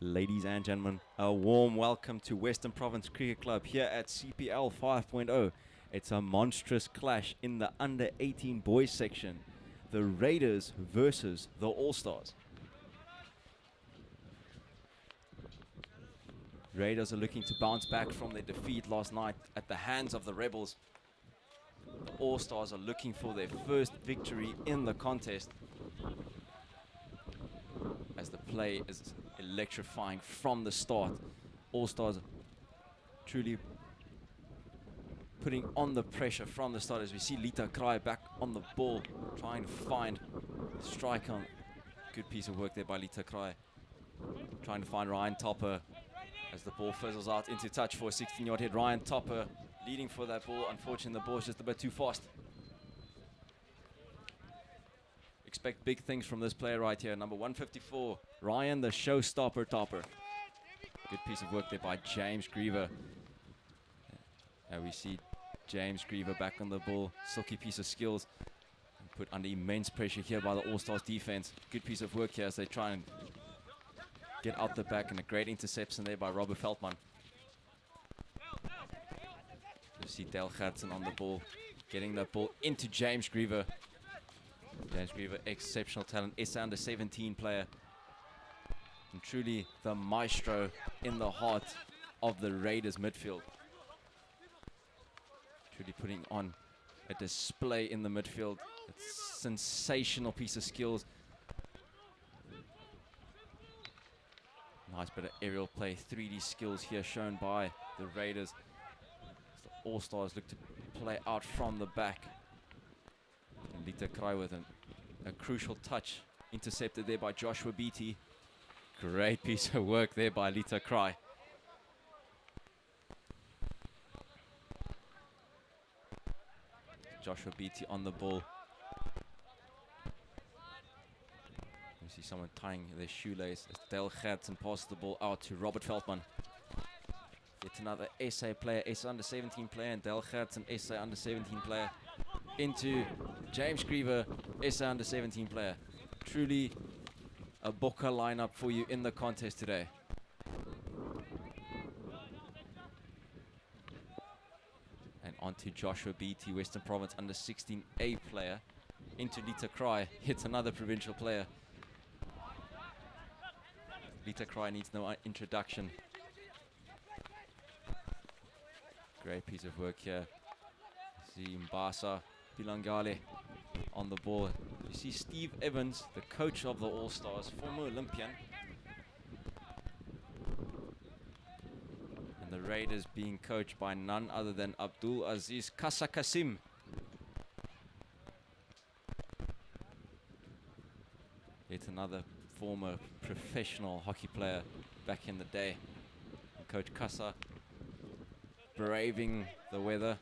Ladies and gentlemen, a warm welcome to Western Province Cricket Club here at CPL 5.0. It's a monstrous clash in the under 18 boys section. The Raiders versus the All-Stars. Raiders are looking to bounce back from their defeat last night at the hands of the Rebels. The All-Stars are looking for their first victory in the contest, as the play is electrifying from the start. All-Stars truly putting on the pressure from the start, as we see Lita Kraai back on the ball, trying to find strike on. Good piece of work there by Lita Kraai. Trying to find Ryan Topper as the ball fizzles out into touch for a 16-yard hit. Ryan Topper leading for that ball. Unfortunately, the ball is just a bit too fast. Expect big things from this player right here. Number 154, Ryan the Showstopper Topper. Good piece of work there by James Griever. And we see James Griever back on the ball. Silky piece of skills. And put under immense pressure here by the All-Stars defense. Good piece of work here as they try and get out the back, and a great interception there by Robert Veldman. You see Dale Gertsen on the ball, getting that ball into James Griever. James Griever, exceptional talent, SA under 17 player. And truly the maestro in the heart of the Raiders midfield. Truly putting on a display in the midfield. It's a sensational piece of skills. Nice bit of aerial play, 3D skills here shown by the Raiders. As the All-Stars look to play out from the back. And Lita Kraai with a crucial touch, intercepted there by Joshua Beattie. Great piece of work there by Lita Kraai. Joshua Beattie on the ball. You see someone tying their shoelace as Dale Gertsen passes the ball out to Robert Veldman. Yet another SA player, SA under 17 player, and Dale Gertsen, SA under 17 player, into James Griever, SA under 17 player. Truly a Boca lineup for you in the contest today. And on to Joshua Beattie, Western Province under 16A player, into Lita Kraai, hits another provincial player. Lita Kraai needs no introduction. Great piece of work here. See Mbasa Pilangale on the ball. You see Steve Evans, the coach of the All-Stars, former Olympian. And the Raiders being coached by none other than Abdul Aziz Kasakasim. Yet another former professional hockey player back in the day. And Coach Kasa braving the weather.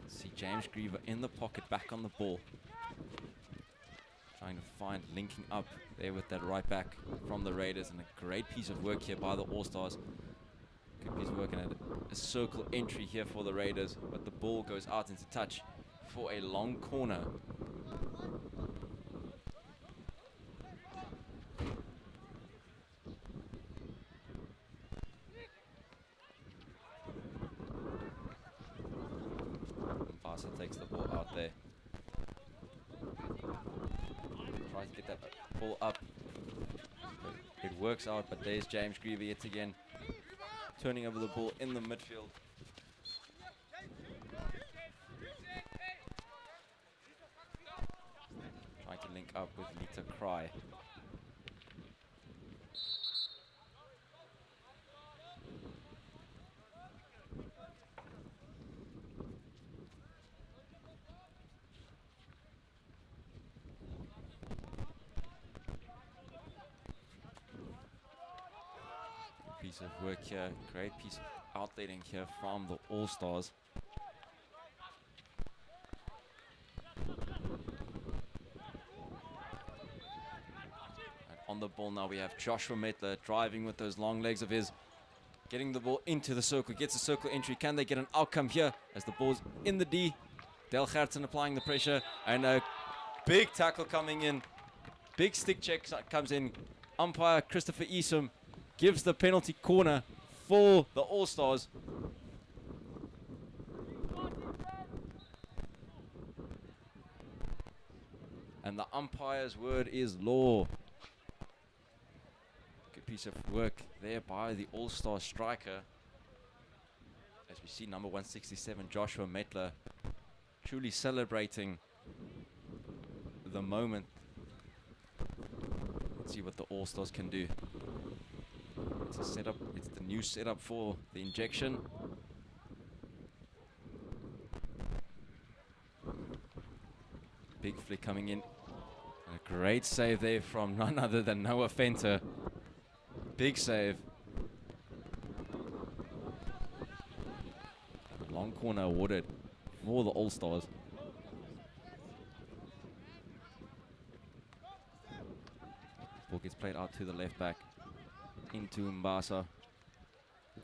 See James Griever in the pocket, back on the ball. Trying to find, linking up there with that right back from the Raiders. And a great piece of work here by the All-Stars. Good piece of work and a circle entry here for the Raiders. But the ball goes out into touch for a long corner. Takes the ball out there. Tries to get that ball up. It works out, but there's James Griever yet again, turning over the ball in the midfield. Trying to link up with Lita Kraai. Piece of work here, great piece of outletting here from the All-Stars. And on the ball now we have Joshua Metler driving with those long legs of his, getting the ball into the circle, gets a circle entry. Can they get an outcome here as the ball's in the D? Dale Gertsen applying the pressure, and a big tackle coming in. Big stick check comes in. umpire Christopher Esom gives the penalty corner for the All-Stars. And the umpire's word is law. Good piece of work there by the All-Star striker. As we see number 167, Joshua Metler, truly celebrating the moment. Let's see what the All-Stars can do. It's a setup. It's the new setup for the injection. Big flick coming in. And a great save there from none other than Noah Fenter. Big save. Long corner awarded for the All-Stars. Ball gets played out to the left back. Into Mbasa.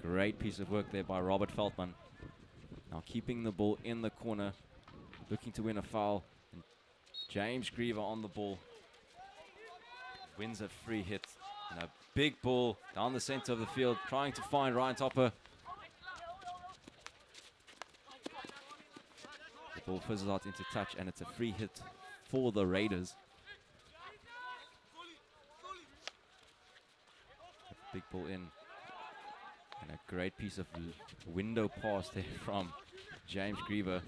Great piece of work there by Robert Feldman. Now keeping the ball in the corner. Looking to win a foul. And James Griever on the ball. Wins a free hit. And a big ball down the center of the field. Trying to find Ryan Topper. The ball fizzles out into touch. And it's a free hit for the Raiders. Big ball in. And a great piece of window pass there from James Griever.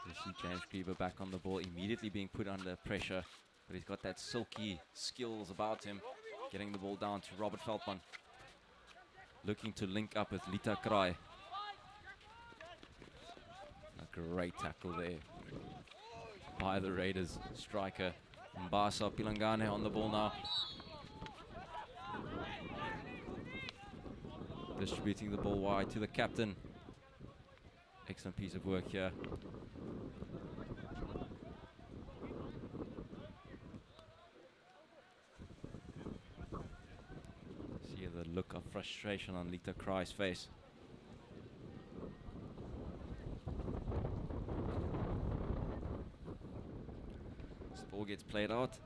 You see James Griever back on the ball, immediately being put under pressure. But he's got that silky skills about him. Getting the ball down to Robert Feldman. Looking to link up with Lita Kraai. A great tackle there by the Raiders striker. Mbasa Pilangane on the ball now. Distributing the ball wide to the captain. Excellent piece of work here. See the look of frustration on Lita Kraai's face. Ball gets played out.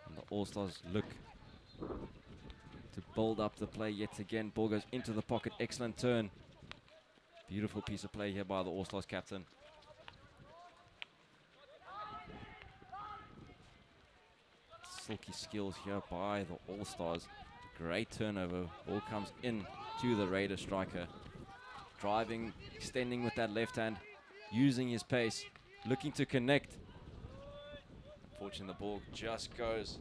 And the All-Stars look to build up the play yet again. Ball goes into the pocket. Excellent turn. Beautiful piece of play here by the All-Stars captain. Silky skills here by the All-Stars. Great turnover. Ball comes in to the Raider striker. Driving, extending with that left hand. Using his pace. Looking to connect. Unfortunately, the ball just goes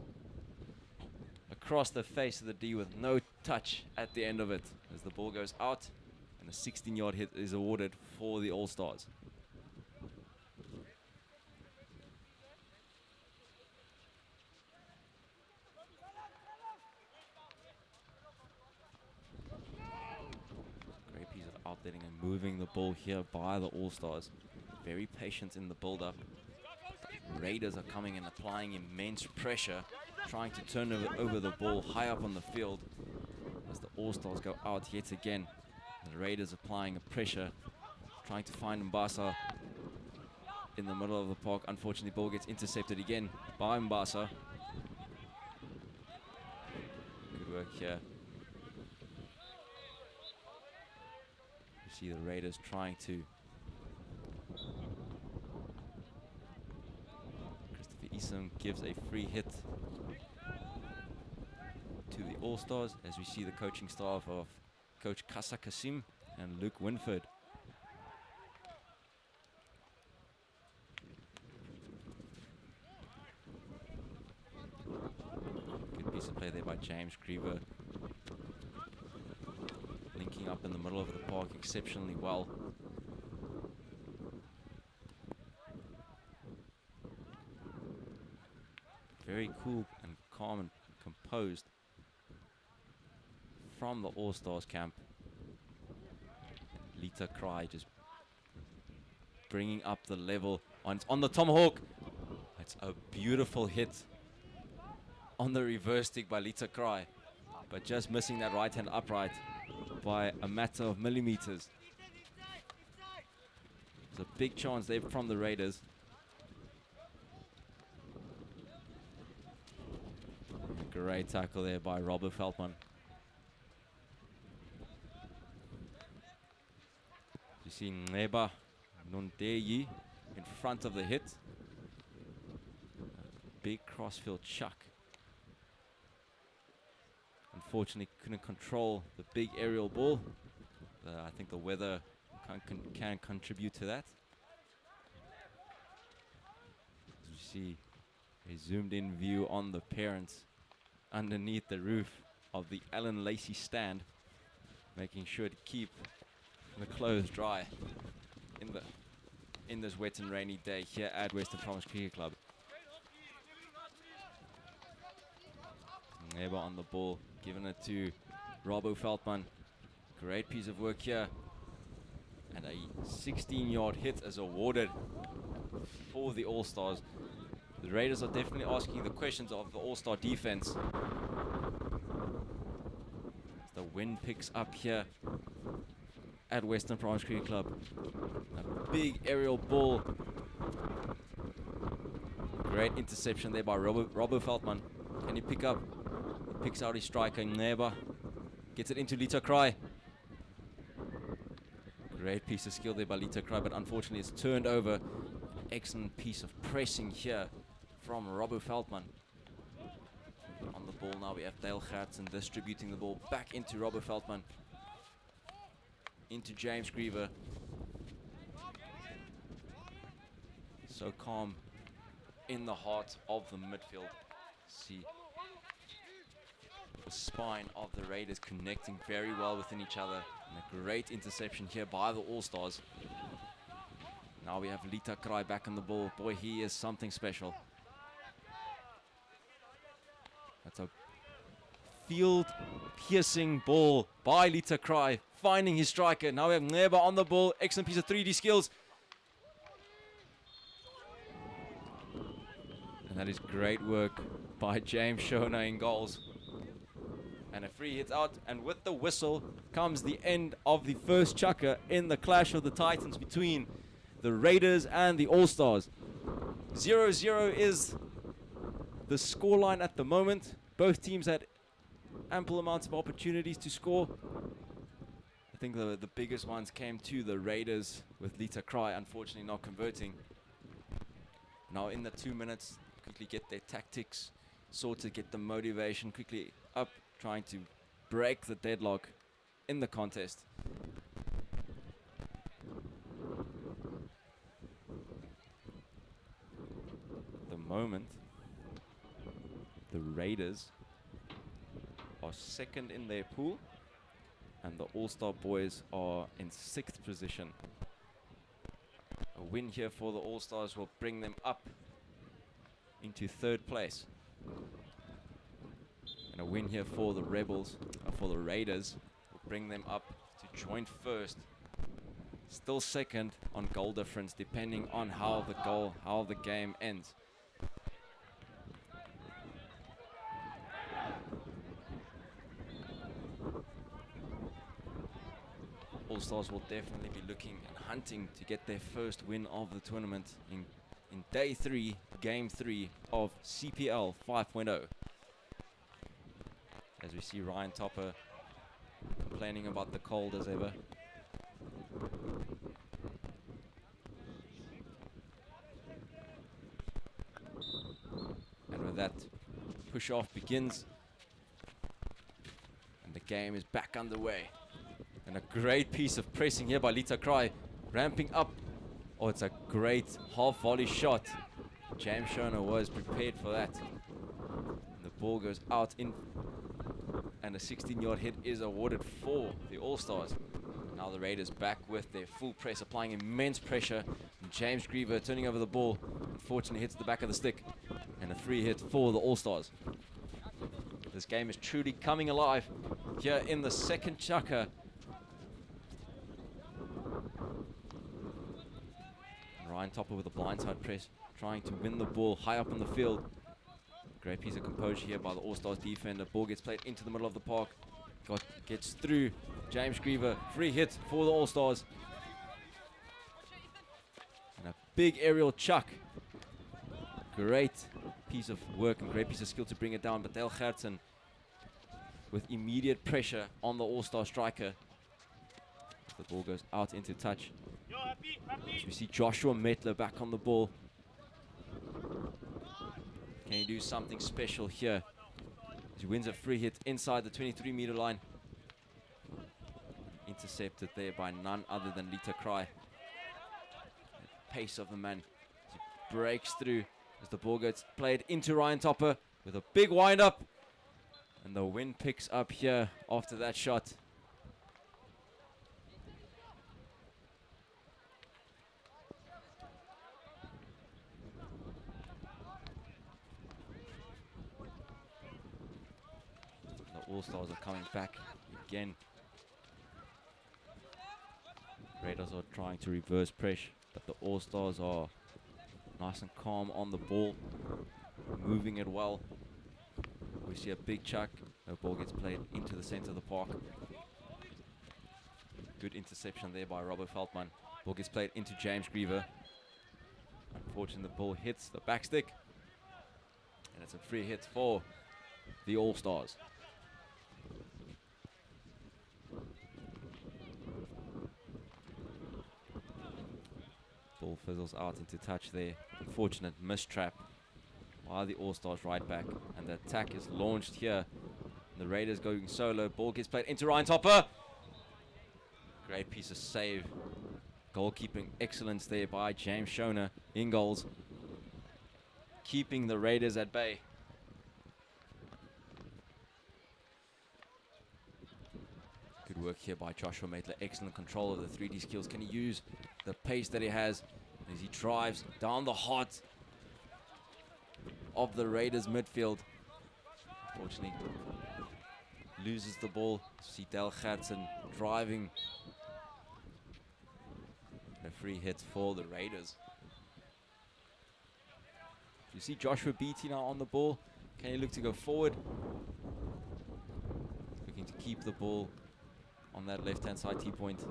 across the face of the D with no touch at the end of it. As the ball goes out, and a 16-yard hit is awarded for the All-Stars. Great piece of outletting and moving the ball here by the All-Stars. Very patient in the build-up. Raiders are coming and applying immense pressure, trying to turn over the ball high up on the field as the All-Stars go out yet again. The Raiders applying a pressure, trying to find Mbasa in the middle of the park. Unfortunately, ball gets intercepted again by Mbasa. Good work here. You see the Raiders trying to gives a free hit to the All-Stars as we see the coaching staff of Coach Kasa Kasim and Luke Winford. Good piece of play there by James Griever. Linking up in the middle of the park exceptionally well. Very cool and calm and composed from the All-Stars camp. Lita Kraai just bringing up the level on the tomahawk. It's a beautiful hit on the reverse stick by Lita Kraai, but just missing that right hand upright by a matter of millimeters. There's a big chance there from the Raiders. Great tackle there by Robert Feldman. You see Neba Nondeyi in front of the hit. A big crossfield chuck. Unfortunately, couldn't control the big aerial ball. I think the weather can contribute to that. As you see a zoomed in view on the parents underneath the roof of the Alan Lacey stand, making sure to keep the clothes dry in this wet and rainy day here at Western Province Cricket Club. Neba on the ball, giving it to Robbo Feldman. Great piece of work here. And a 16-yard hit is awarded for the All-Stars. The Raiders are definitely asking the questions of the All-Star defense. As the wind picks up here at Western Province Cricket Club. A big aerial ball. Great interception there by Robbo Feldman. Can he pick up? He picks out his striker, Neba. Gets it into Lita Cry. Great piece of skill there by Lita Cry, but unfortunately it's turned over. Excellent piece of pressing here from Robbo Feldman. On the ball now we have Dale Gertsen distributing the ball back into Robbo Feldman. Into James Griever. So calm in the heart of the midfield. See the spine of the Raiders connecting very well within each other. And a great interception here by the All-Stars. Now we have Lita Cry back on the ball. Boy, he is something special. That's a field-piercing ball by Lita Cry, finding his striker. Now we have Neba on the ball. Excellent piece of 3D skills. And that is great work by James Shona in goals. And a free hit out, and with the whistle comes the end of the first chukker in the clash of the Titans between the Raiders and the All-Stars. 0-0 is the scoreline at the moment. Both teams had ample amounts of opportunities to score. I think the biggest ones came to the Raiders, with Lita Cry unfortunately not converting. Now in the 2 minutes, quickly get their tactics sorted, get the motivation quickly up, trying to break the deadlock in the contest. At the moment, the Raiders are second in their pool, and the All-Star boys are in 6th position. A win here for the All-Stars will bring them up into 3rd place. And a win here for the for the Raiders, will bring them up to joint 1st. Still 2nd on goal difference, depending on how the game ends. All-Stars will definitely be looking and hunting to get their first win of the tournament in day 3, game 3 of CPL 5.0. As we see Ryan Topper complaining about the cold as ever. And with that, push-off begins. And the game is back underway. And a great piece of pressing here by Lita Cry, ramping up. Oh, it's a great half-volley shot. James Shona was prepared for that. And the ball goes out in, and a 16-yard hit is awarded for the All-Stars. Now the Raiders back with their full press, applying immense pressure. And James Griever turning over the ball, unfortunately hits the back of the stick. And a free hit for the All-Stars. This game is truly coming alive here in the 2nd chukker. Ryan Topper with a blindside press, trying to win the ball high up in the field. Great piece of composure here by the All-Stars defender. Ball gets played into the middle of the park. Gets through. James Griever, free hit for the All-Stars. big aerial chuck. Great piece of work and great piece of skill to bring it down. But Del Gertsen with immediate pressure on the all-star striker. The ball goes out into touch. So we see Joshua Metler back on the ball. Can he do something special here? He wins a free hit inside the 23-meter line. Intercepted there by none other than Lita Cry. The pace of the man. He breaks through as the ball gets played into Ryan Topper with a big wind-up. And the wind picks up here after that shot. The All-Stars are coming back again. Raiders are trying to reverse pressure, but the All-Stars are nice and calm on the ball, moving it well. We see a big chuck. The ball gets played into the center of the park. Good interception there by Robert Feldman. Ball gets played into James Griever. Unfortunately, the ball hits the backstick. And it's a free hit for the All-Stars. Ball fizzles out into touch there. Unfortunate mistrap by the All-Stars right back. And the attack is launched here. The Raiders going solo. Ball gets played into Ryan Topper. Great piece of save. Goalkeeping excellence there by James Schoner in goals. Keeping the Raiders at bay. Good work here by Joshua Maitler. Excellent control of the 3D skills. Can he use the pace that he has as he drives down the heart of the Raiders midfield? Unfortunately, loses the ball. See Del Gertsen driving. A free hit for the Raiders. You see Joshua Beatty now on the ball. Can he look to go forward? Looking to keep the ball on that left-hand side T-point.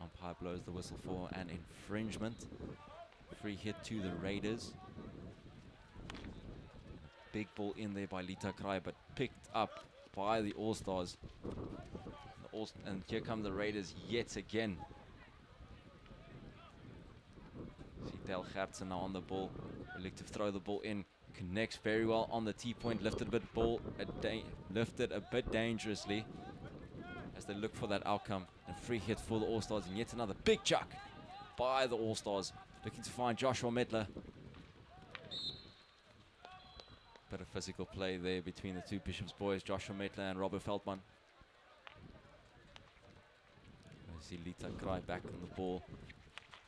Umpire blows the whistle for an infringement. Free hit to the Raiders. Big ball in there by Lita Cry, but picked up by the All-Stars. And here come the Raiders yet again. See Del Gertsen now on the ball. They look to throw the ball in. Connects very well on the T-point. Lifted a bit dangerously as they look for that outcome. A free hit for the All-Stars, and yet another big chuck by the All-Stars. Looking to find Joshua Metler. Bit of physical play there between the two Bishops boys, Joshua Metler and Robert Feldman. I see Lita Cry back on the ball.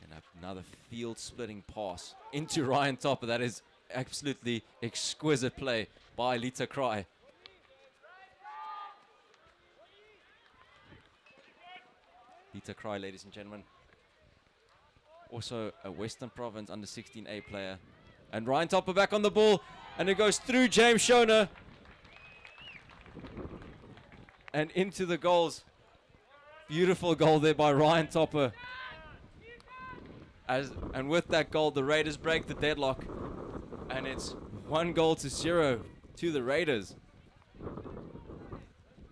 And another field-splitting pass into Ryan Topper. That is absolutely exquisite play by Lita Cry. Lita Cry, ladies and gentlemen. Also a Western Province under 16A player. And Ryan Topper back on the ball. And it goes through James Schoner. And into the goals. Beautiful goal there by Ryan Topper. And with that goal, the Raiders break the deadlock. And it's 1-0 to the Raiders.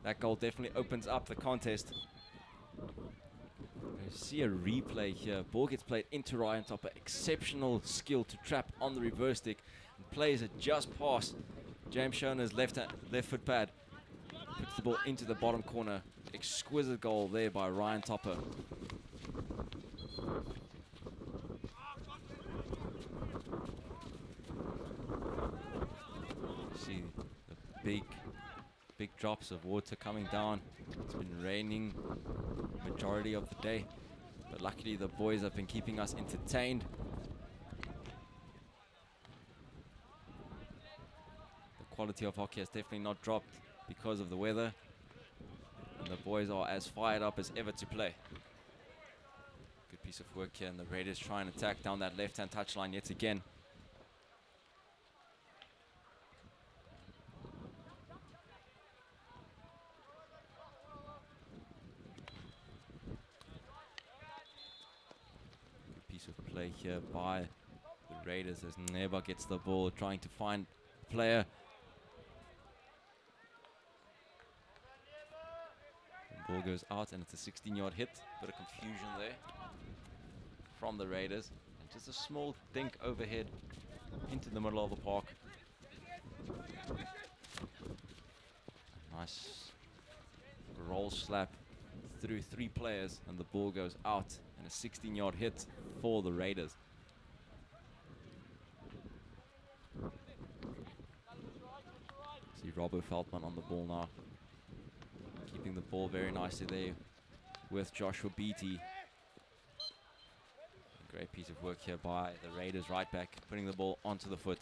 That goal definitely opens up the contest. I see a replay here. Ball gets played into Ryan Topper. Exceptional skill to trap on the reverse stick. And plays it just past James Schoner's left foot pad. Puts the ball into the bottom corner. Exquisite goal there by Ryan Topper. See the big drops of water coming down. It's been raining majority of the day, but luckily the boys have been keeping us entertained. The quality of hockey has definitely not dropped because of the weather, and the boys are as fired up as ever to play. Good piece of work here, and the Raiders try and attack down that left-hand touchline yet again. piece of play here by the Raiders as Neba gets the ball, trying to find a player. The ball goes out and it's a 16-yard hit. Bit of confusion there from the Raiders. And just a small dink overhead into the middle of the park. Nice roll slap through 3 players and the ball goes out, and a 16-yard hit for the Raiders. See Robbo Feldman on the ball now, keeping the ball very nicely there with Joshua Beatty. A great piece of work here by the Raiders right back, putting the ball onto the foot.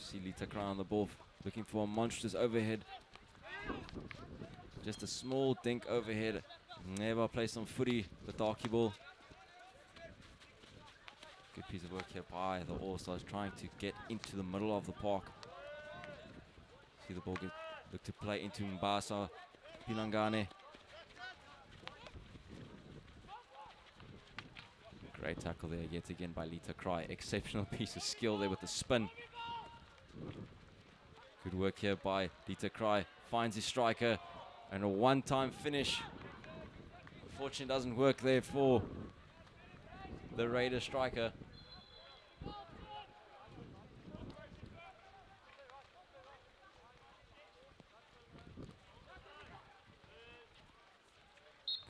See Lita Cry on the ball, looking for a monstrous overhead. Just a small dink overhead. Never play some footy, the darky ball. Good piece of work here by the All-Stars, trying to get into the middle of the park. See the ball look to play into Mbasa Pilangane. Great tackle there yet again by Lita Cry. Exceptional piece of skill there with the spin. Good work here by Lita Cry. Finds his striker and a one-time finish. Unfortunately, doesn't work there for the Raider striker.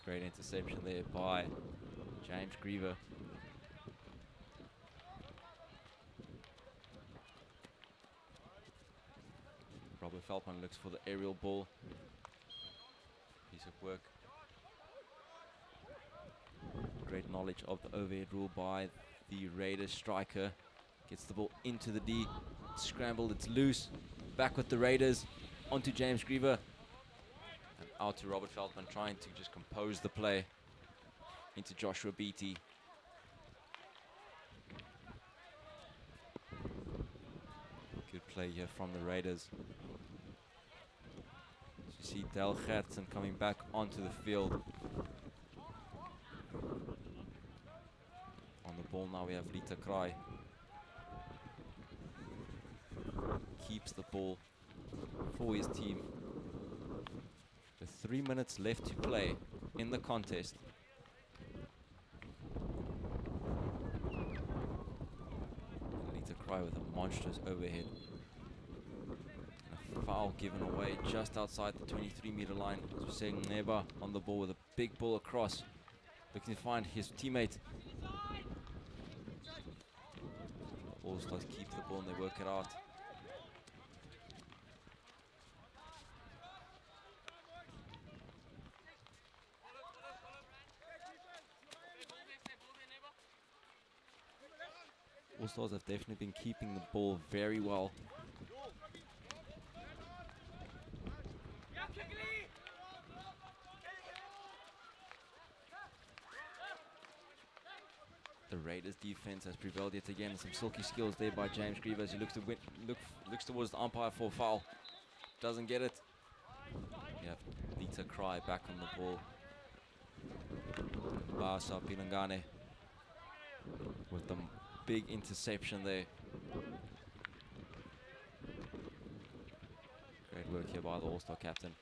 Great interception there by James Griever. Robert Feldman looks for the aerial ball. Piece of work. Great knowledge of the overhead rule by the Raiders striker. Gets the ball into the D. Scrambled, it's loose. Back with the Raiders. Onto James Griever. And out to Robert Feldman, trying to just compose the play. Into Joshua Beatty. Good play here from the Raiders. You see Del Gertsen coming back onto the field. On the ball now we have Lita Cry. Keeps the ball for his team. With 3 minutes left to play in the contest. Lita Cry with a monstrous overhead. Foul given away just outside the 23-meter line. As we're saying, Neba on the ball with a big ball across, looking to find his teammate. The All-Stars keep the ball and they work it out. All-Stars have definitely been keeping the ball very well. The Raiders defense has prevailed yet again. Some silky skills there by James Griever as he looks to looks towards the umpire for a foul. Doesn't get it. You have Lita Cry back on the ball. Mbasa Pilangane with the big interception there. Great work here by the All-Star captain.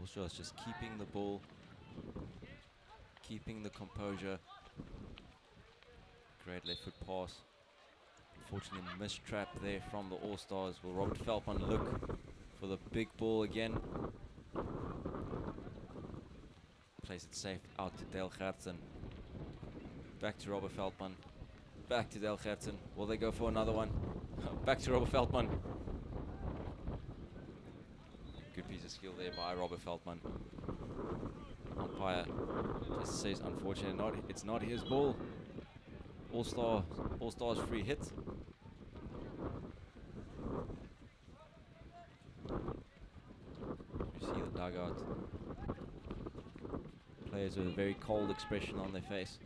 Also, it's just keeping the ball, keeping the composure. Great left foot pass. Unfortunately, missed trap there from the All-Stars. Will Robert Feldman look for the big ball again? Plays it safe out to Del Gertsen. Back to Robert Feldman. Back to Del Gertsen. Will they go for another one? Back to Robert Feldman. Good piece of skill there by Robert Feldman. Umpire just says, unfortunately, it's not his ball. All-Stars free hit. dugout. Players with a very cold expression on their face.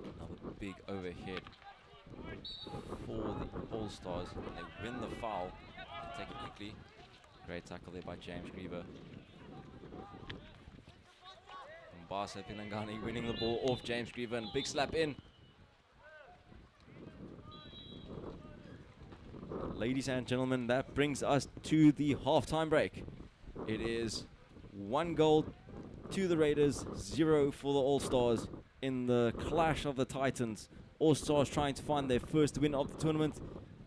Another big overhead for the All-Stars. They win the foul. They take it quickly. Great tackle there by James Griever. Mbasa Pilangani winning the ball off James Griever, and big slap in. Ladies and gentlemen, that brings us to the halftime break. It is 1 goal to the Raiders, 0 for the All-Stars in the clash of the Titans. All-Stars trying to find their first win of the tournament,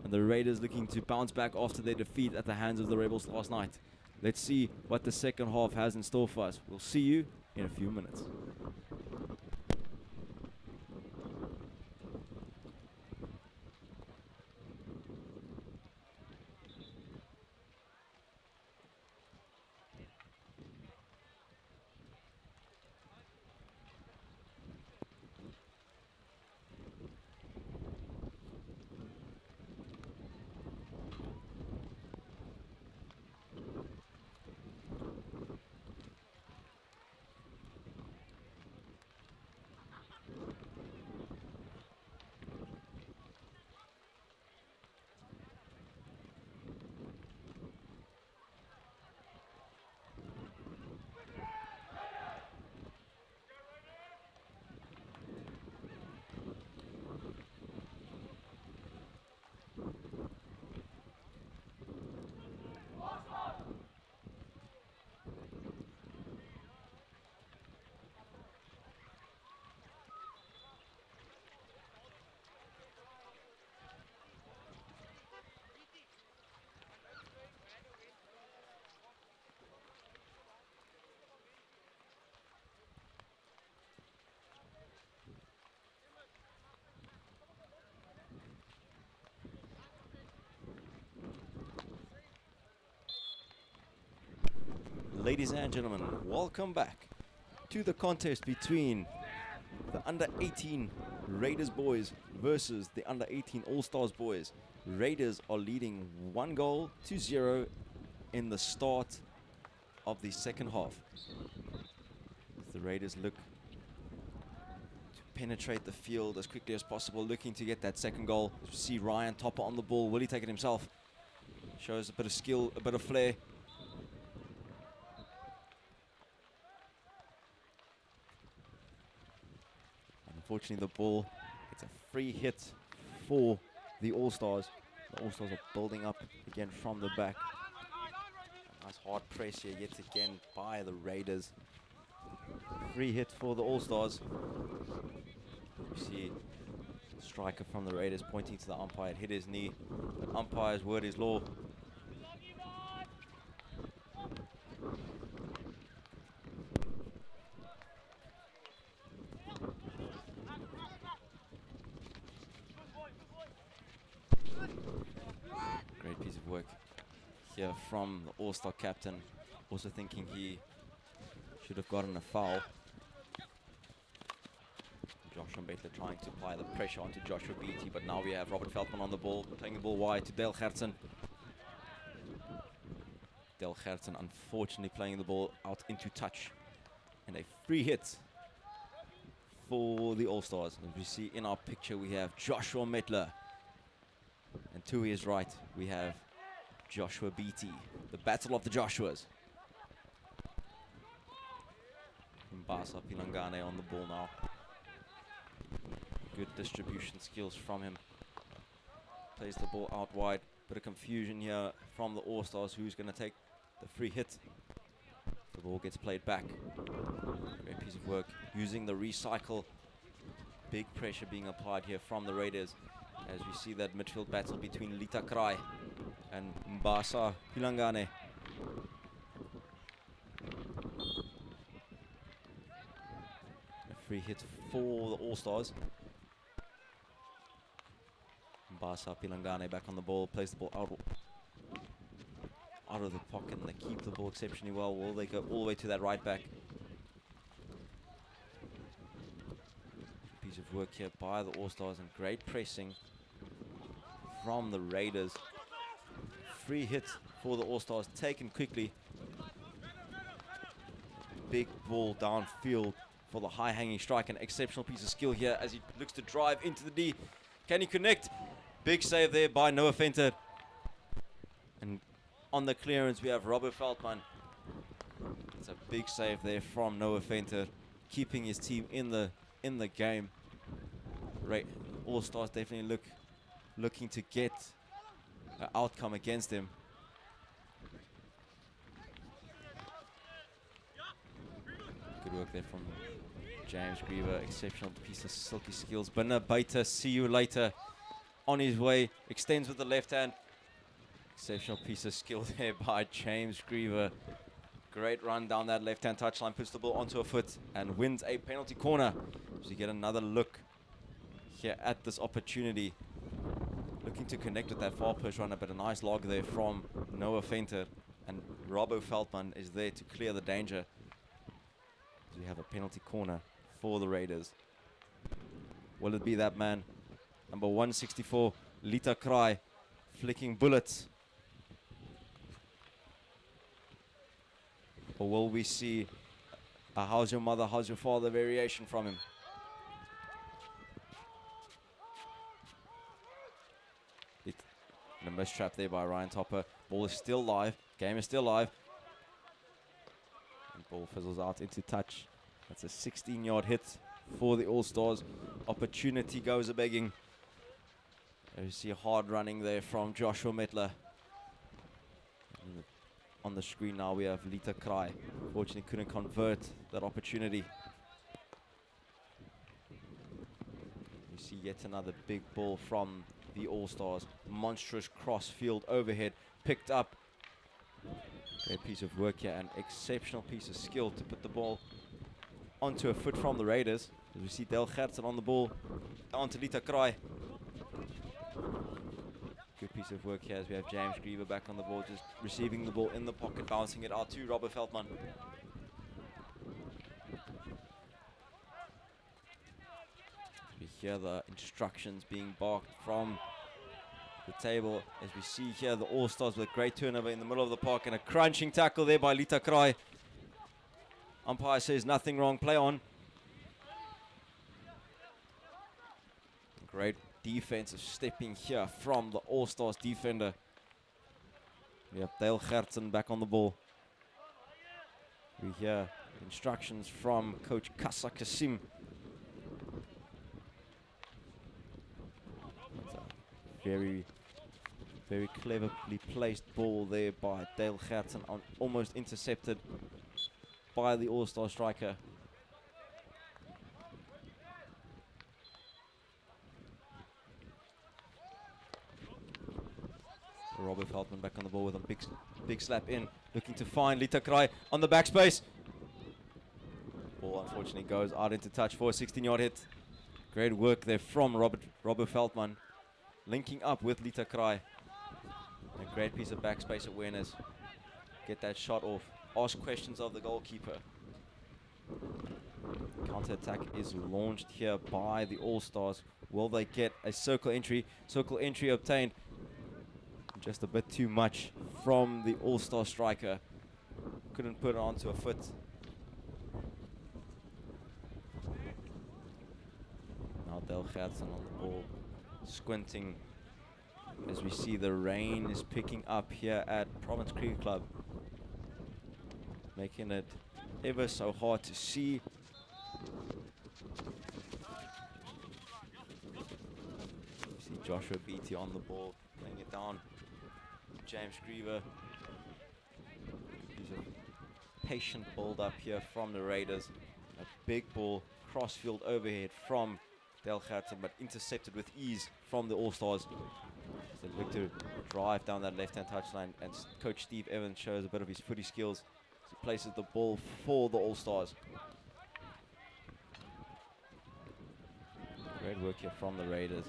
and the Raiders looking to bounce back after their defeat at the hands of the Rebels last night. Let's see what the second half has in store for us. We'll see you in a few minutes. Ladies and gentlemen, welcome back to the contest between the under-18 Raiders boys versus the under-18 All-Stars boys. Raiders are leading 1 goal to 0 in the start of the second half. The Raiders look to penetrate the field as quickly as possible, looking to get that second goal. You see Ryan Topper on the ball. Will he take it himself? Shows a bit of skill, a bit of flair. Unfortunately, the ball, it's a free hit for the All-Stars. The All-Stars are building up again from the back. A nice hard press here yet again by the Raiders. Free hit for the All-Stars. You see the striker from the Raiders pointing to the umpire. It hit his knee, but umpire's word is law. Great piece of work here from the All-Star captain, also thinking he should have gotten a foul. Joshua Baitler trying to apply the pressure onto Joshua Beatty, but now we have Robert Veldman on the ball, playing the ball wide to Dale Gertsen. Dale Gertsen unfortunately playing the ball out into touch, and a free hit for the All-Stars. As we see in our picture, we have Joshua Metler, and to his right we have Joshua Beatty. The battle of the Joshuas. Mbasa Pilangane on the ball now. Good distribution skills from him. Plays the ball out wide. Bit of confusion here from the All-Stars. Who's going to take the free hit? The ball gets played back. Great piece of work using the recycle. Big pressure being applied here from the Raiders as we see that midfield battle between Lita Krai and Mbasa Pilangane. A free hit for the All-Stars. Mbasa Pilangane back on the ball, plays the ball out of the pocket, and they keep the ball exceptionally well. Will they go all the way to that right back? Piece of work here by the All-Stars, and great pressing from the Raiders. Free hit for the All-Stars, taken quickly. Big ball downfield for the high-hanging strike. An exceptional piece of skill here as he looks to drive into the D. Can he connect? Big save there by Noah Venter. And on the clearance, we have Robert Veldman. It's a big save there from Noah Venter, keeping his team in the game. All-Stars definitely looking to get an outcome against him. Good work there from James Griever. Exceptional piece of silky skills. Binna Baita, see you later. On his way, extends with the left hand. Exceptional piece of skill there by James Griever. Great run down that left hand touchline, puts the ball onto a foot and wins a penalty corner. So you get another look here at this opportunity. Looking to connect with that far push runner, but a nice log there from Noah Venter. And Robbo Veldman is there to clear the danger. We have a penalty corner for the Raiders. Will it be that man? Number 164, Lita Cry, flicking bullets. Or will we see a how's your mother, how's your father variation from him? A mistrap there by Ryan Topper. Ball is still live. Game is still live. And ball fizzles out into touch. That's a 16-yard hit for the All-Stars. Opportunity goes a-begging. You see hard running there from Joshua Metler. On the screen now we have Lita Cry. Fortunately couldn't convert that opportunity. You see yet another big ball from the All-Stars. Monstrous cross-field overhead. Picked up. Great piece of work here. An exceptional piece of skill to put the ball onto a foot from the Raiders. As we see Del Gertsen on the ball. Down to Lita Cry. Good piece of work here as we have James Griever back on the ball, just receiving the ball in the pocket, bouncing it out to Robert Veldman. We hear the instructions being barked from the table as we see here the All-Stars with a great turnover in the middle of the park and a crunching tackle there by Lita Cry. Umpire says nothing wrong, play on. Great defensive stepping here from the All-Stars defender. We have Dale Gertsen back on the ball. We hear instructions from Coach Kassa Kasim. Very, very cleverly placed ball there by Dale Gertsen, almost intercepted by the All-Star striker. Robert Veldman back on the ball with a big slap in, looking to find Lita Cry on the backspace. Ball unfortunately goes out into touch for a 16-yard hit. Great work there from Robert Veldman, linking up with Lita Cry. A great piece of backspace awareness. Get that shot off. Ask questions of the goalkeeper. Counter-attack is launched here by the All-Stars. Will they get a circle entry? Circle entry obtained. Just a bit too much from the All-Star striker. Couldn't put it onto a foot. Now Del Gertsen on the ball, squinting as we see the rain is picking up here at Province Cricket Club, making it ever so hard to see. You see Joshua Beatty on the ball, playing it down. James Griever. He's a patient build up here from the Raiders. A big ball, crossfield overhead from Del Gertsen, but intercepted with ease from the All-Stars. They look to drive down that left-hand touchline, and Coach Steve Evans shows a bit of his footy skills. He places the ball for the All-Stars. Great work here from the Raiders.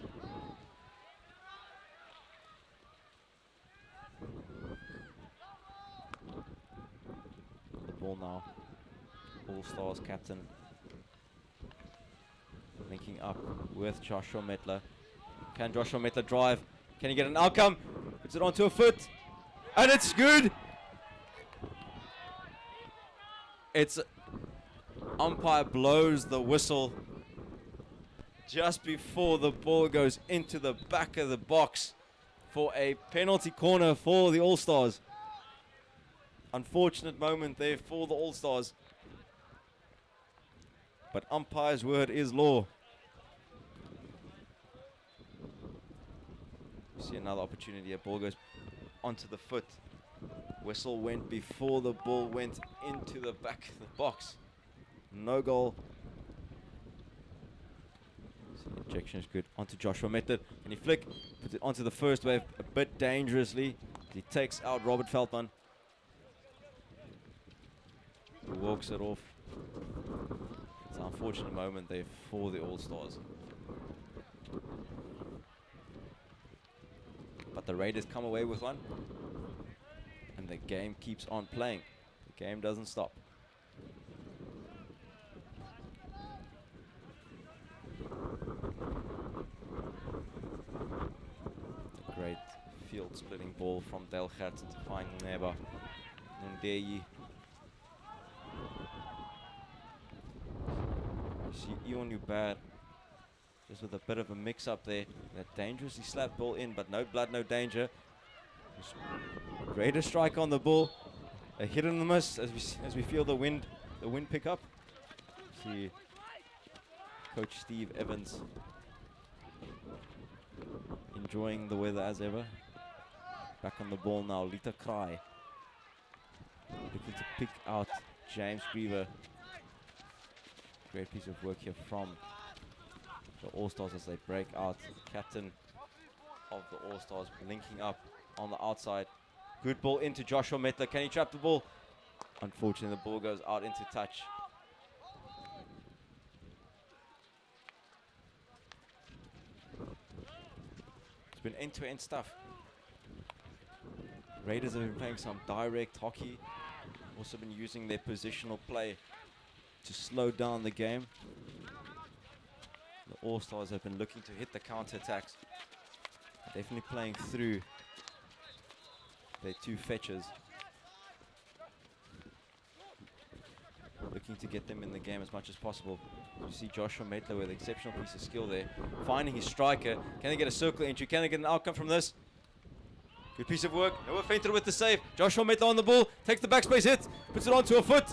Ball now. All-Stars captain linking up with Joshua Metler. Can Joshua Metler drive? Can he get an outcome? Puts it onto a foot. And it's good. It's umpire blows the whistle just before the ball goes into the back of the box for a penalty corner for the All-Stars. Unfortunate moment there for the All-Stars. But umpire's word is law. We see another opportunity. A ball goes onto the foot. Whistle went before the ball went into the back of the box. No goal. So the ejection is good. Onto Joshua Metler. Can he flick? Puts it onto the first wave a bit dangerously. He takes out Robert Feldman. He walks it off. It's an unfortunate moment there for the All-Stars. But the Raiders come away with one. And the game keeps on playing. The game doesn't stop. A great field splitting ball from Delgert to find Neba. Ndeyi. You see U18 just with a bit of a mix up there. That dangerously slapped ball in, but no blood, no danger. Greater strike on the ball. A hit and a miss as we feel the wind pick up. See Coach Steve Evans enjoying the weather as ever. Back on the ball now, Lita Cry. Looking to pick out James Griever. Great piece of work here from the All-Stars as they break out. Captain of the All-Stars linking up on the outside. Good ball into Joshua Metler. Can he trap the ball? Unfortunately, the ball goes out into touch. It's been end-to-end stuff. Raiders have been playing some direct hockey. Also been using their positional play to slow down the game. The All-Stars have been looking to hit the counter-attacks. Definitely playing through their two fetchers. Looking to get them in the game as much as possible. You see Joshua Metler with an exceptional piece of skill there. Finding his striker. Can they get a circle entry? Can they get an outcome from this? Good piece of work. Noah Fenter with the save. Joshua Metler on the ball. Takes the backspace hit. Puts it onto a foot.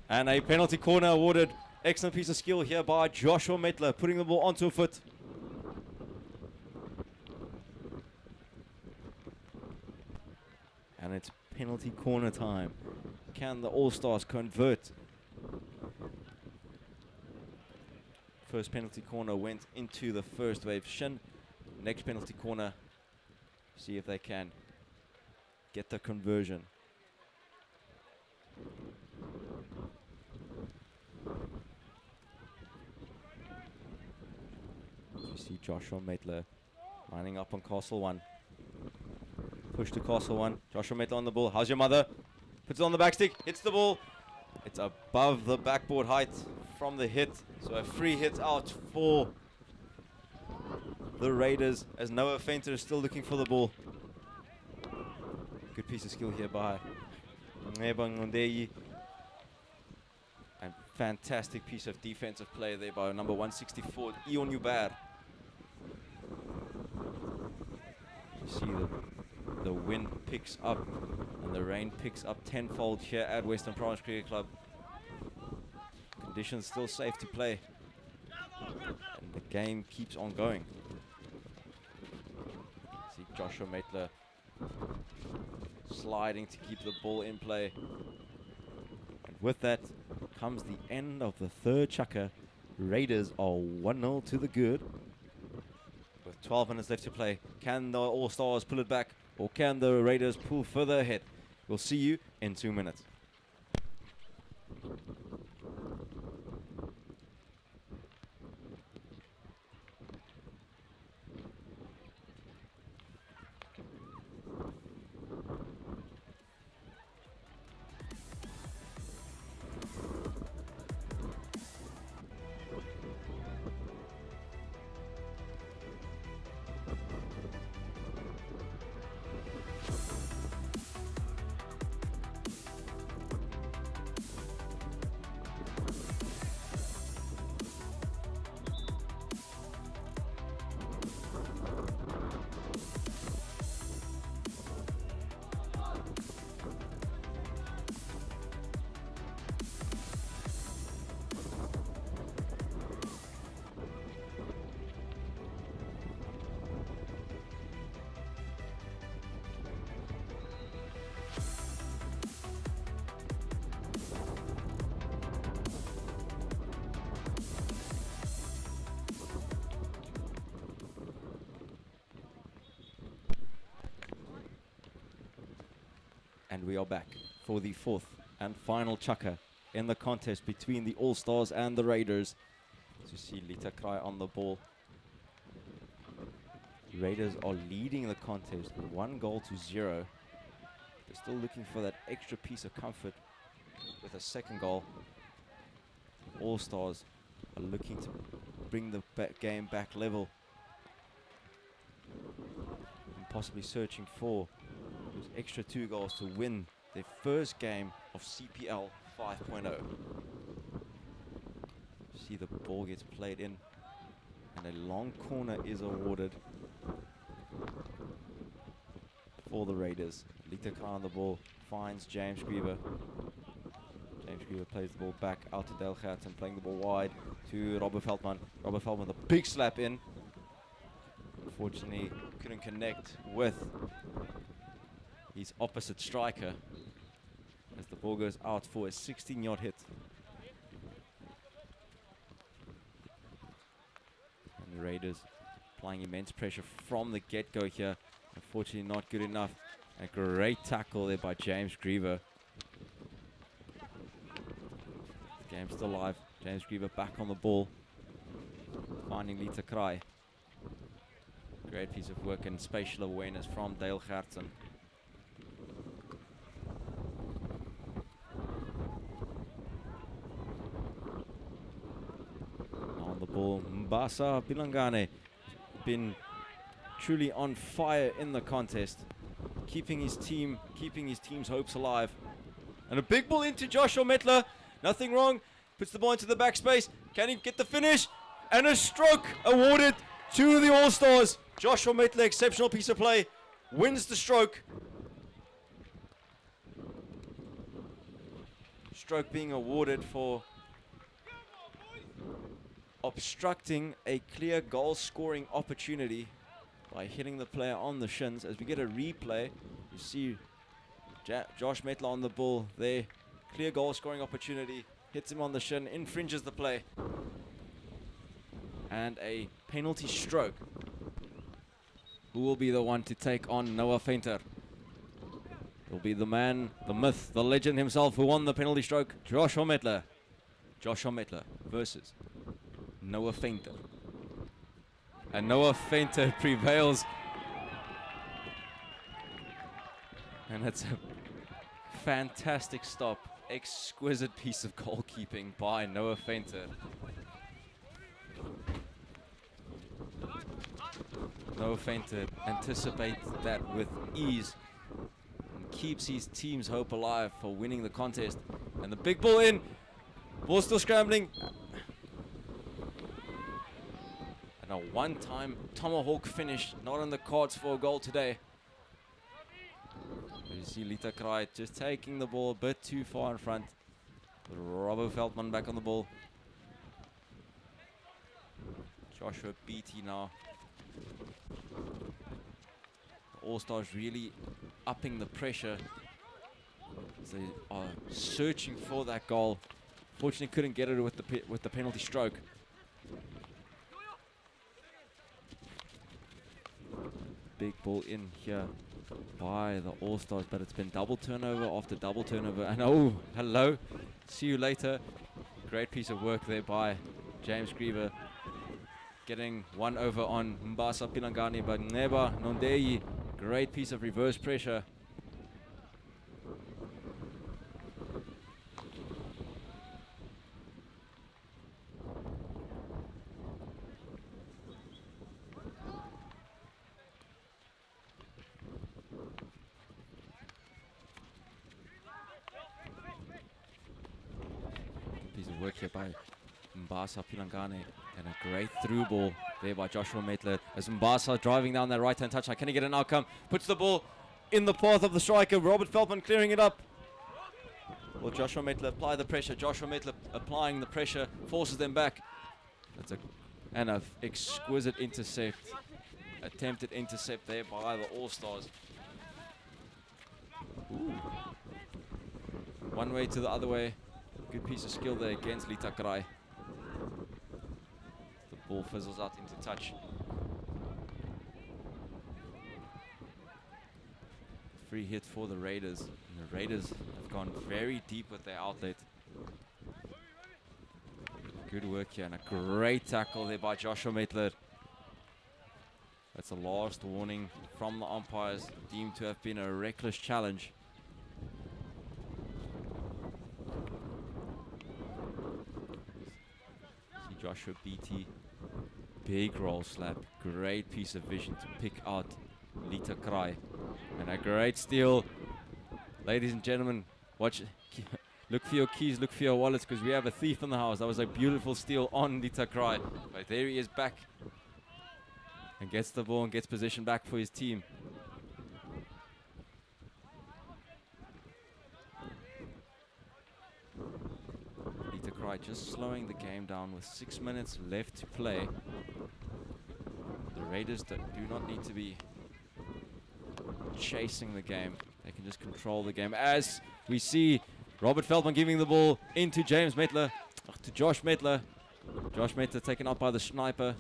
And a penalty corner awarded. Excellent piece of skill here by Joshua Metler. Putting the ball onto a foot. And it's penalty corner time. Can the All-Stars convert? First penalty corner went into the first wave shin. Next penalty corner. See if they can get the conversion. You see Joshua Metler lining up on Castle 1. Push to Castle 1. Joshua Metler on the ball. How's your mother? Puts it on the back stick. Hits the ball. It's above the backboard height from the hit. So a free hit out for the Raiders as Noah Fenter is still looking for the ball. Good piece of skill here by Ndeyi. And fantastic piece of defensive play there by number 164, U18. You see the wind picks up and the rain picks up tenfold here at Western Province Cricket Club. Conditions still safe to play. And the game keeps on going. See Joshua Metler sliding to keep the ball in play. And with that comes the end of the third chukker. Raiders are 1-0 to the good. With 12 minutes left to play, can the All-Stars pull it back or can the Raiders pull further ahead? We'll see you in 2 minutes. And we are back for the fourth and final chukker in the contest between the All-Stars and the Raiders. As you see Lita Cry on the ball. Raiders are leading the contest 1-0. They're still looking for that extra piece of comfort with a second goal. All-Stars are looking to bring the game back level and possibly searching for those extra 2 goals to win their first game of CPL 5.0. See the ball gets played in and a long corner is awarded for the Raiders. Lita Khan on the ball finds James Griever. James Griever plays the ball back out to Dale Gertsen, playing the ball wide to Robert Veldman. Robert Veldman with a big slap in. Unfortunately, couldn't connect with his opposite striker as the ball goes out for a 16-yard hit. And the Raiders applying immense pressure from the get-go here. Unfortunately, not good enough. A great tackle there by James Griever. The game's still alive. James Griever back on the ball, finding Lita Cry. Great piece of work and spatial awareness from Dale Gertsen. On the ball, Mbasa Bilangane been truly on fire in the contest, keeping his team's hopes alive. And a big ball into Joshua Metler. Nothing wrong. Puts the ball into the backspace. Can he get the finish? And a stroke awarded to the All-Stars. Joshua Metler, exceptional piece of play, wins the stroke. Stroke being awarded for obstructing a clear goal scoring opportunity by hitting the player on the shins. As we get a replay, you see Josh Metler on the ball there. Clear goal scoring opportunity, hits him on the shin, infringes the play. And a penalty stroke. Who will be the one to take on Noah Fainter? It'll be the man, the myth, the legend himself who won the penalty stroke, Joshua Metler. Joshua Metler versus Noah Fainter. And Noah Fainter prevails. And it's a fantastic stop. Exquisite piece of goalkeeping by Noah Fainter. Noah Fainter anticipates that with ease and keeps his team's hope alive for winning the contest. And the big ball in. Ball still scrambling. And a one-time tomahawk finish, not on the cards for a goal today. You see Lita Cry just taking the ball a bit too far in front. Robbo Veldman back on the ball. Joshua Beatty now. The All-Stars really upping the pressure. They are searching for that goal. Fortunately, couldn't get it with the penalty stroke. Big ball in here by the All-Stars, but it's been double turnover after double turnover. And oh, hello. See you later. Great piece of work there by James Griever. Getting one over on Mbasa Pilangani, but Neba Nondeyi. Great piece of reverse pressure. Piece of work here by Mbasa Pilangane. And a great through ball there by Joshua Metler. As Mbasa driving down that right-hand touchline. Can he get an outcome? Puts the ball in the path of the striker. Robert Veldman clearing it up. Will Joshua Metler apply the pressure? Joshua Metler applying the pressure. Forces them back. That's an exquisite intercept. Attempted intercept there by the All-Stars. Ooh. One way to the other way. Good piece of skill there against Lita Cry. Ball fizzles out into touch. Free hit for the Raiders. And the Raiders have gone very deep with their outlet. Good work here, and a great tackle there by Joshua Metler. That's the last warning from the umpires, deemed to have been a reckless challenge. See Joshua Beatty, big roll slap, great piece of vision to pick out Lita Kraai. And a great steal. Ladies and gentlemen, watch. Look for your keys, look for your wallets, because we have a thief in the house. That was a beautiful steal on Lita Kraai. But there he is back. And gets the ball and gets position back for his team. Lita Kraai just slowing the game down with 6 minutes left to play. The Raiders do not need to be chasing the game. They can just control the game. As we see Robert Feldman giving the ball into James Metler, to Josh Metler. Josh Metler taken out by the sniper.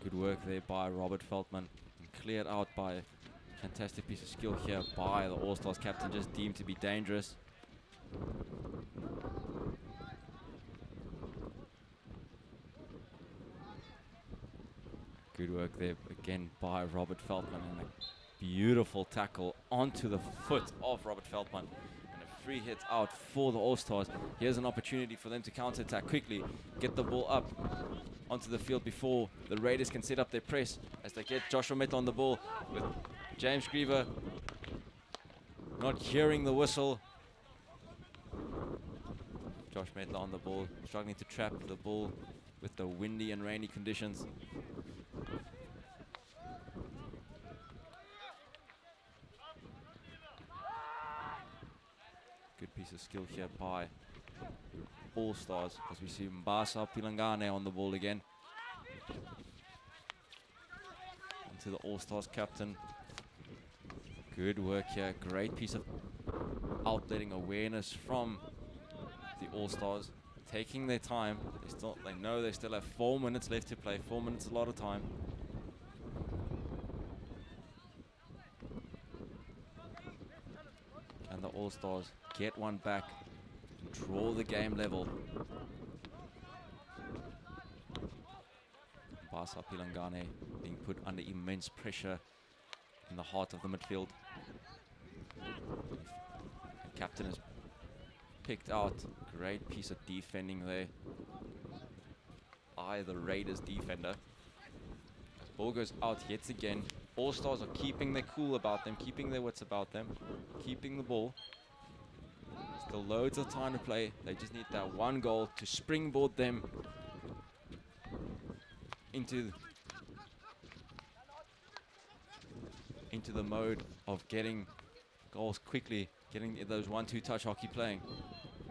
Good work there by Robert Feldman. And cleared out by a fantastic piece of skill here by the All-Stars captain, just deemed to be dangerous. Good work there again by Robert Feldman, and a beautiful tackle onto the foot of Robert Feldman. And a free hit out for the All-Stars. Here's an opportunity for them to counter-attack quickly, get the ball up onto the field before the Raiders can set up their press, as they get Joshua Metler on the ball with James Griever not hearing the whistle. Josh Metler on the ball, struggling to trap the ball with the windy and rainy conditions. Good piece of skill here by All-Stars, as we see Mbasa Pilangane on the ball again. Into the All-Stars captain. Good work here, great piece of outletting awareness from the All-Stars. Taking their time, they know they still have 4 minutes left to play. 4 minutes is a lot of time. And the All-Stars get one back, draw the game level. Basa Pilangane being put under immense pressure in the heart of the midfield. The captain has picked out. Great piece of defending there by the Raiders defender. As ball goes out yet again. All-Stars are keeping their cool about them, keeping their wits about them, keeping the ball. Still loads of time to play. They just need that one goal to springboard them into the mode of getting goals quickly, getting those 1-2 touch hockey playing.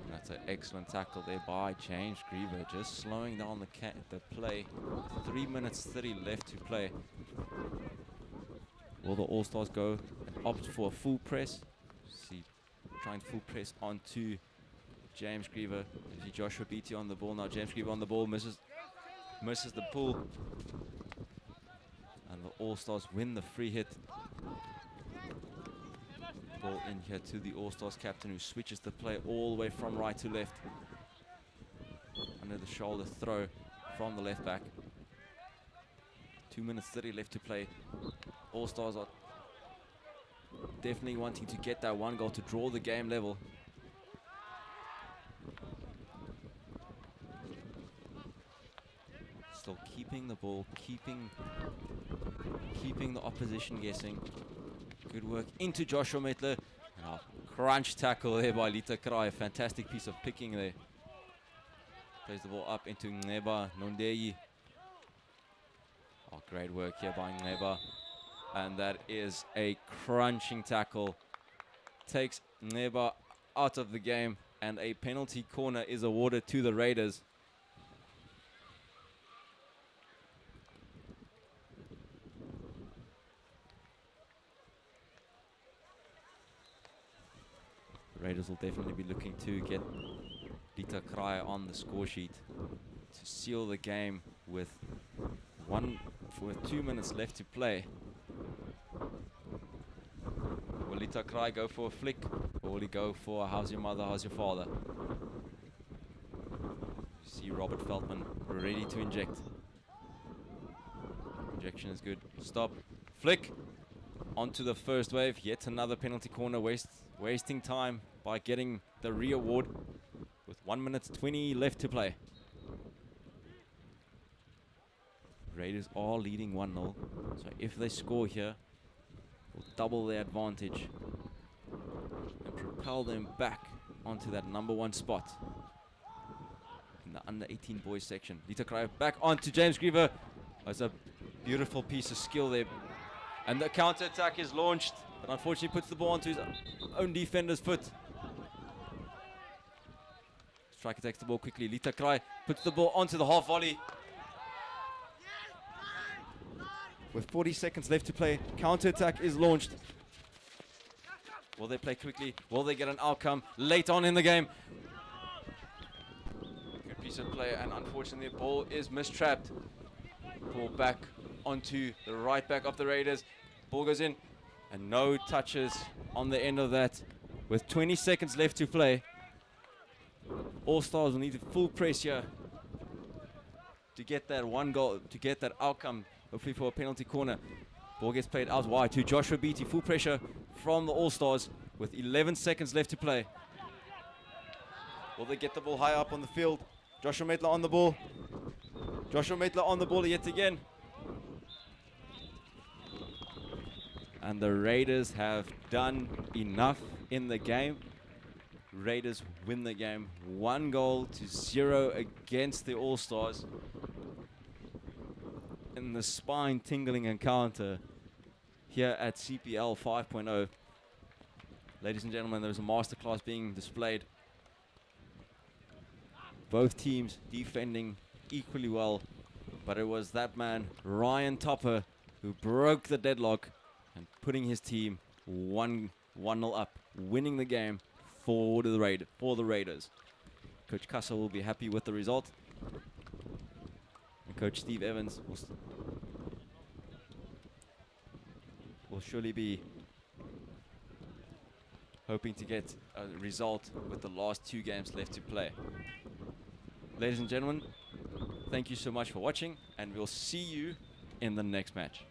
And that's an excellent tackle there by James Griever, just slowing down the play. 3 minutes 30 left to play. Will the All-Stars go and opt for a full press? See, trying full press onto James Griever. You see Joshua Beatty on the ball now. James Griever on the ball, misses the pull. And the All-Stars win the free hit. Ball in here to the All-Stars captain, who switches the play all the way from right to left. Under the shoulder throw from the left back. 2 minutes 30 left to play. All-Stars are definitely wanting to get that one goal to draw the game level. Still keeping the ball, keeping the opposition guessing. Good work into Joshua Metler. And a crunch tackle there by Lita Kraai. Fantastic piece of picking there. Plays the ball up into Neba Nondeyi. Oh, great work here by Neba. And that is a crunching tackle. Takes Neba out of the game. And a penalty corner is awarded to the Raiders. Raiders will definitely be looking to get Lita Kraai on the score sheet to seal the game with with 2 minutes left to play. Will Lita Cry go for a flick, or will he go for a how's your mother, how's your father? See Robert Feldman ready to inject. Injection is good. Stop. Flick. Onto the first wave. Yet another penalty corner. Wasting time by getting the re-award with 1 minute 20 left to play. Raiders are leading 1-0. So if they score here, will double their advantage and propel them back onto that #1 spot in the under 18 boys section. Lita Cry back onto James Griever. That's a beautiful piece of skill there. And the counter attack is launched, but unfortunately puts the ball onto his own defender's foot. Striker takes the ball quickly. Lita Cry puts the ball onto the half volley. With 40 seconds left to play, counter attack is launched. Will they play quickly? Will they get an outcome late on in the game? Good piece of play, and unfortunately the ball is mistrapped. Ball back onto the right back of the Raiders. Ball goes in, and no touches on the end of that. With 20 seconds left to play, All Stars will need a full press here to get that one goal, to get that outcome, hopefully for a penalty corner. Ball gets played out wide to Joshua Beatty. Full pressure from the All Stars with 11 seconds left to play. Will they get the ball high up on the field? Joshua Metler on the ball. Joshua Metler on the ball yet again. And the Raiders have done enough in the game. Raiders win the game 1-0 against the All Stars in the spine-tingling encounter here at CPL 5.0. Ladies and gentlemen, there's a masterclass being displayed. Both teams defending equally well, but it was that man, Ryan Topper, who broke the deadlock and putting his team 1-0 up, winning the game for the Raiders. Coach Kassa will be happy with the result. And Coach Steve Evans will surely be hoping to get a result with the last 2 games left to play. Ladies and gentlemen, thank you so much for watching, and we'll see you in the next match.